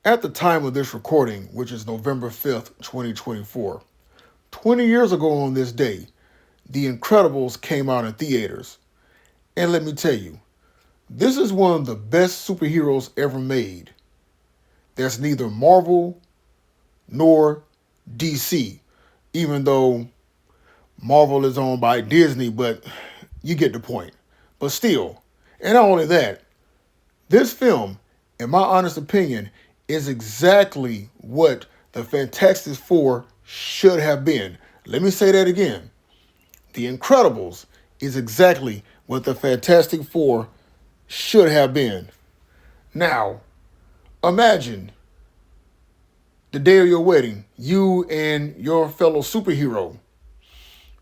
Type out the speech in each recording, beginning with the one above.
At the time of this recording, which is November 5th, 2024, 20 years ago on this day, The Incredibles came out in theaters. And let me tell you, this is one of the best superheroes ever made. That's neither Marvel nor DC, even though Marvel is owned by Disney, but you get the point. But still, and not only that, this film, in my honest opinion, is exactly what the Fantastic Four should have been. Let me say that again. The Incredibles is exactly what the Fantastic Four should have been. Now, imagine the day of your wedding, you and your fellow superhero,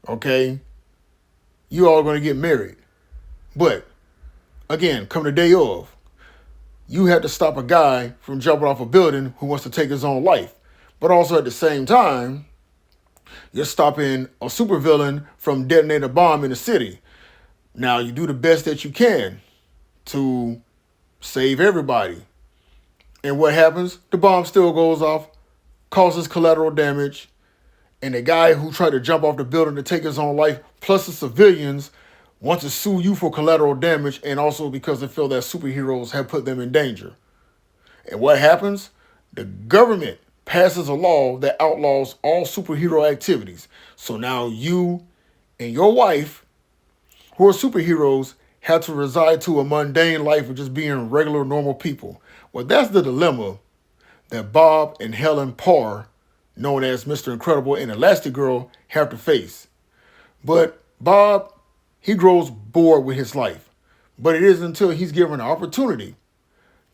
okay? You all going to get married. But, again, come the day of, you have to stop a guy from jumping off a building who wants to take his own life. But also at the same time, you're stopping a supervillain from detonating a bomb in the city. Now, you do the best that you can to save everybody. And what happens? The bomb still goes off, causes collateral damage, and the guy who tried to jump off the building to take his own life, plus the civilians, want to sue you for collateral damage and also because they feel that superheroes have put them in danger. And what happens? The government passes a law that outlaws all superhero activities. So now you and your wife, who are superheroes, have to reside to a mundane life of just being regular, normal people. Well, that's the dilemma that Bob and Helen Parr, known as Mr. Incredible and Elastigirl, have to face. But Bob, he grows bored with his life. But it isn't until he's given an opportunity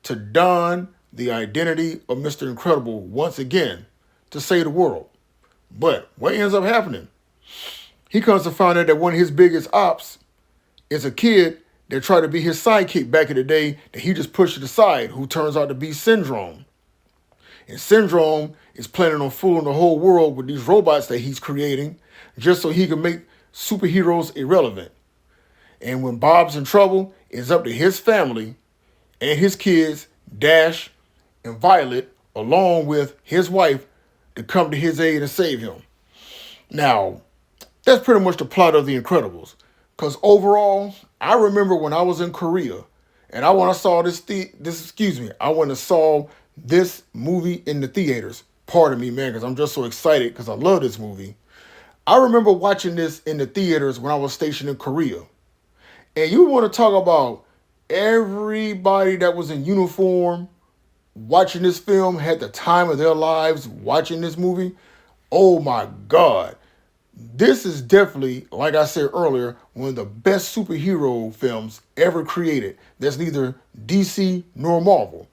to don the identity of Mr. Incredible once again to save the world. But what ends up happening? He comes to find out that one of his biggest ops is a kid that tried to be his sidekick back in the day that he just pushed aside, who turns out to be Syndrome. And Syndrome is planning on fooling the whole world with these robots that he's creating just so he can make superheroes irrelevant. And when Bob's in trouble, it's up to his family and his kids, Dash and Violet, along with his wife, to come to his aid and save him. Now, that's pretty much the plot of The Incredibles. Because overall, I remember when I was in Korea, and I went and saw I went and saw this movie in the theaters. Pardon me, man, because I'm just so excited because I love this movie. I remember watching this in the theaters when I was stationed in Korea. And you want to talk about everybody that was in uniform watching this film had the time of their lives watching this movie. Oh my God. This is definitely, like I said earlier, one of the best superhero films ever created. That's neither DC nor Marvel.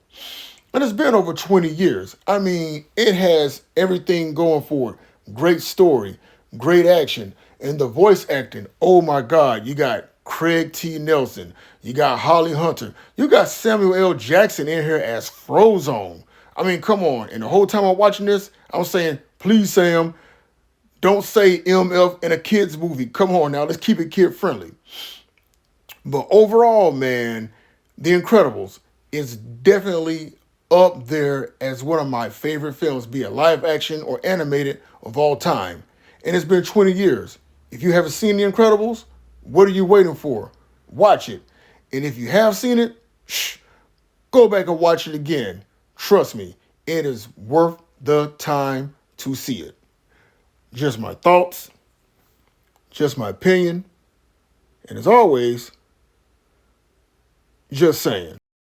And it's been over 20 years. I mean, it has everything going for it. Great story, great action, and the voice acting. Oh my God, you got Craig T. Nelson, you got Holly Hunter, you got Samuel L. Jackson in here as Frozone. I mean, come on. And the whole time I'm watching this, I'm saying, please, Sam, don't say MF in a kid's movie. Come on now, let's keep it kid friendly. But overall, man, The Incredibles is definitely up there as one of my favorite films, be it live action or animated, of all time. And it's been 20 years. If you haven't seen The Incredibles, what are you waiting for? Watch it. And if you have seen it, go back and watch it again. Trust me, it is worth the time to see it. Just my thoughts, just my opinion, and as always, just saying.